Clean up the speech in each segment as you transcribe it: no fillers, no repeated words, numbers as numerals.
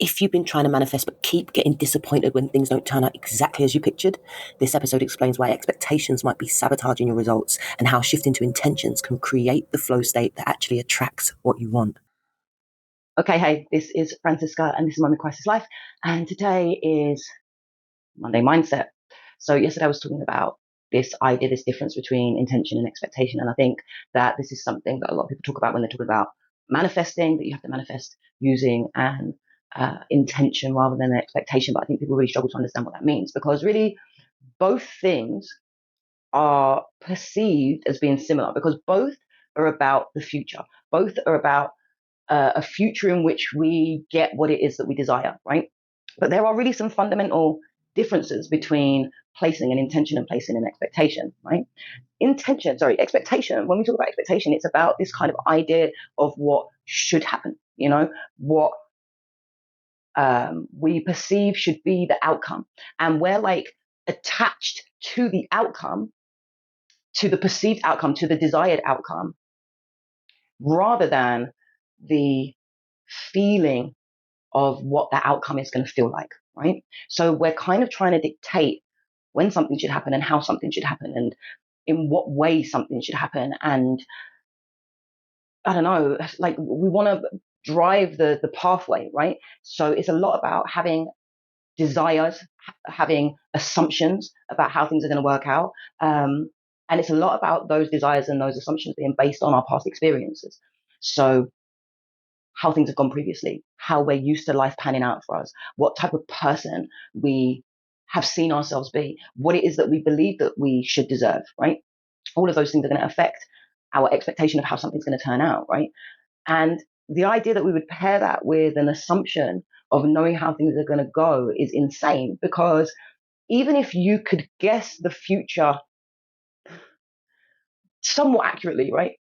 If you've been trying to manifest but keep getting disappointed when things don't turn out exactly as you pictured, this episode explains why expectations might be sabotaging your results and how shifting to intentions can create the flow state that actually attracts what you want. Okay, hey, this is Francisca and this is Monday Crisis Life, and today is Monday Mindset. So yesterday I was talking about this idea, this difference between intention and expectation, and I think that this is something that a lot of people talk about when they're talking about manifesting, that you have to manifest using an intention rather than an expectation, but I think people really struggle to understand what that means, because really both things are perceived as being similar, because both are about the future. Both are about a future in which we get what it is that we desire, right? But there are really some fundamental differences between placing an intention and placing an expectation, right? Expectation. When we talk about expectation, it's about this kind of idea of what should happen, what we perceive should be the outcome. And we're like attached to the outcome, to the perceived outcome, to the desired outcome, rather than the feeling of what that outcome is going to feel like, right? So we're kind of trying to dictate when something should happen and how something should happen and in what way something should happen. And I don't know, like we want to drive the pathway, right? So it's a lot about having desires, having assumptions about how things are going to work out. And it's a lot about those desires and those assumptions being based on our past experiences. So how things have gone previously, how we're used to life panning out for us, what type of person we have seen ourselves be, what it is that we believe that we should deserve, right? All of those things are going to affect our expectation of how something's going to turn out, right? And the idea that we would pair that with an assumption of knowing how things are going to go is insane, because even if you could guess the future somewhat accurately, right?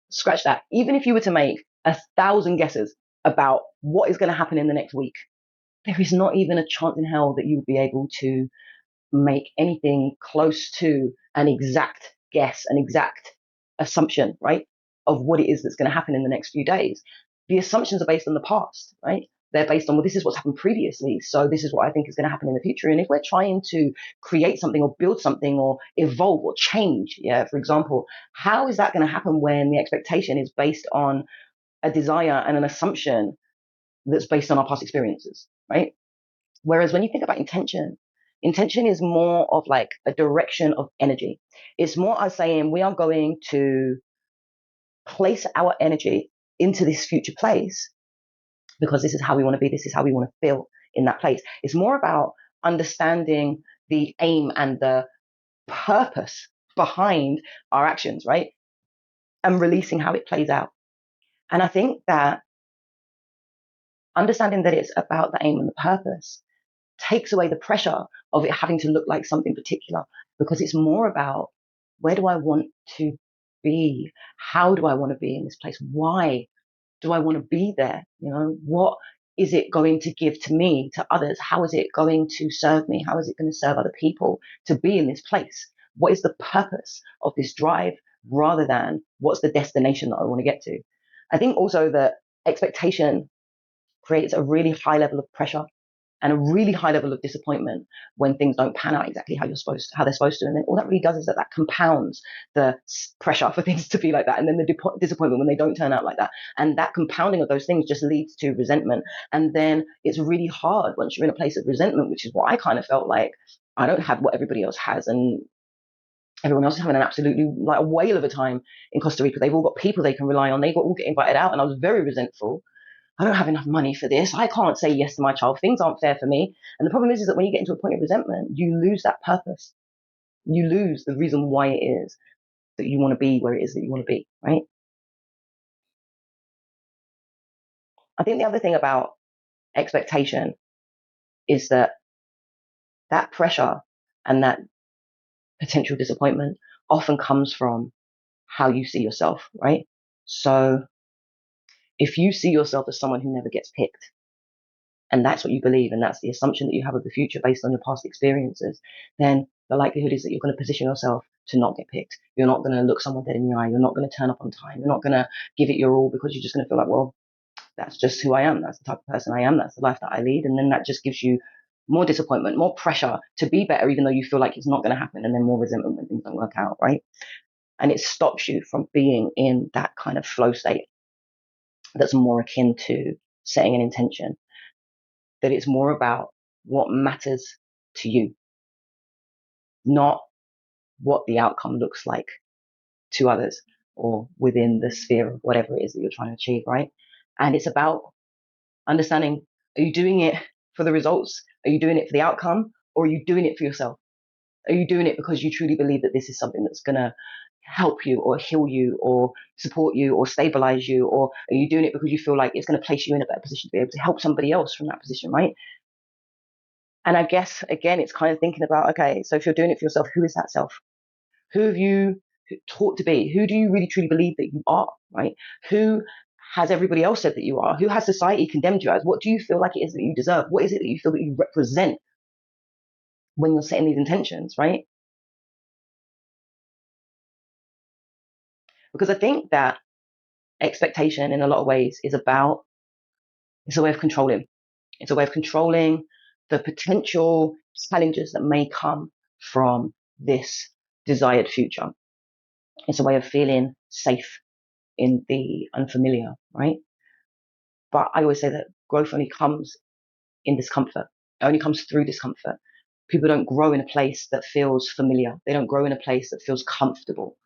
Scratch that. Even if you were to make 1,000 guesses about what is going to happen in the next week, there is not even a chance in hell that you would be able to make anything close to an exact guess, an exact assumption, right, of what it is that's going to happen in the next few days. The assumptions are based on the past, right? They're based on, well, this is what's happened previously, so this is what I think is going to happen in the future. And if we're trying to create something or build something or evolve or change, for example, how is that going to happen when the expectation is based on a desire and an assumption that's based on our past experiences, right? Whereas when you think about intention is more of like a direction of energy. It's more as saying we are going to place our energy into this future place because this is how we want to be, this is how we want to feel in that place. It's more about understanding the aim and the purpose behind our actions, right? And releasing how it plays out. And I think that understanding that it's about the aim and the purpose takes away the pressure of it having to look like something particular, because it's more about, where do I want to be? How do I want to be in this place? Why do I want to be there? What is it going to give to me, to others? How is it going to serve me? How is it going to serve other people to be in this place? What is the purpose of this drive, rather than what's the destination that I want to get to? I think also that expectation creates a really high level of pressure and a really high level of disappointment when things don't pan out exactly how they're supposed to. And then all that really does is that compounds the pressure for things to be like that. And then the disappointment when they don't turn out like that. And that compounding of those things just leads to resentment. And then it's really hard once you're in a place of resentment, which is what I kind of felt like. I don't have what everybody else has. And everyone else is having an absolutely like a whale of a time in Costa Rica. They've all got people they can rely on. They all get invited out. And I was very resentful. I don't have enough money for this. I can't say yes to my child. Things aren't fair for me. And the problem is that when you get into a point of resentment, you lose that purpose. You lose the reason why it is that you want to be where it is that you want to be, right? I think the other thing about expectation is that pressure and that potential disappointment often comes from how you see yourself, right? So if you see yourself as someone who never gets picked, and that's what you believe, and that's the assumption that you have of the future based on your past experiences, then the likelihood is that you're going to position yourself to not get picked. You're not going to look someone dead in the eye. You're not going to turn up on time. You're not going to give it your all, because you're just going to feel like, well, That's just who I am. That's the type of person I am. That's the life that I lead. And then that just gives you more disappointment, more pressure to be better, even though you feel like it's not going to happen, and then more resentment when things don't work out, right? And it stops you from being in that kind of flow state that's more akin to setting an intention, that it's more about what matters to you, not what the outcome looks like to others or within the sphere of whatever it is that you're trying to achieve, right? And it's about understanding, are you doing it for the results? Are you doing it for the outcome? Or are you doing it for yourself? Are you doing it because you truly believe that this is something that's going to help you or heal you or support you or stabilize you? Or are you doing it because you feel like it's going to place you in a better position to be able to help somebody else from that position, right? And I guess, again, it's kind of thinking about, okay, so if you're doing it for yourself, who is that self? Who have you taught to be? Who do you really truly believe that you are, right? Who has everybody else said that you are? Who has society condemned you as? What do you feel like it is that you deserve? What is it that you feel that you represent when you're setting these intentions, right? Because I think that expectation in a lot of ways is it's a way of controlling. It's a way of controlling the potential challenges that may come from this desired future. It's a way of feeling safe in the unfamiliar, right? But I always say that growth only comes in discomfort. It only comes through discomfort. People don't grow in a place that feels familiar. They don't grow in a place that feels comfortable.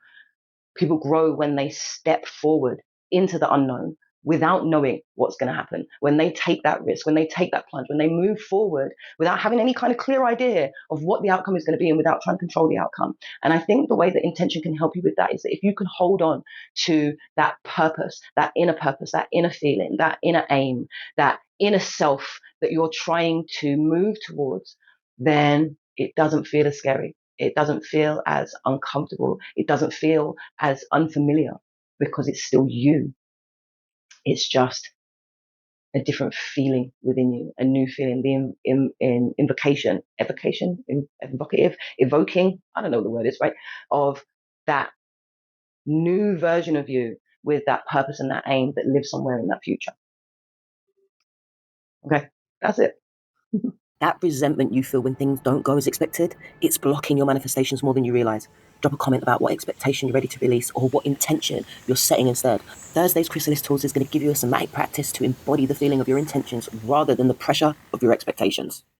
People grow when they step forward into the unknown without knowing what's going to happen. When they take that risk, when they take that plunge, when they move forward without having any kind of clear idea of what the outcome is going to be and without trying to control the outcome. And I think the way that intention can help you with that is that if you can hold on to that purpose, that inner feeling, that inner aim, that inner self that you're trying to move towards, then it doesn't feel as scary. It doesn't feel as uncomfortable. It doesn't feel as unfamiliar because it's still you. It's just a different feeling within you, a new feeling, the evoking, I don't know what the word is, right? Of that new version of you with that purpose and that aim that lives somewhere in that future. Okay, that's it. That resentment you feel when things don't go as expected, it's blocking your manifestations more than you realize. Drop a comment about what expectation you're ready to release or what intention you're setting instead. Thursday's Chrysalis Tools is going to give you a somatic practice to embody the feeling of your intentions rather than the pressure of your expectations.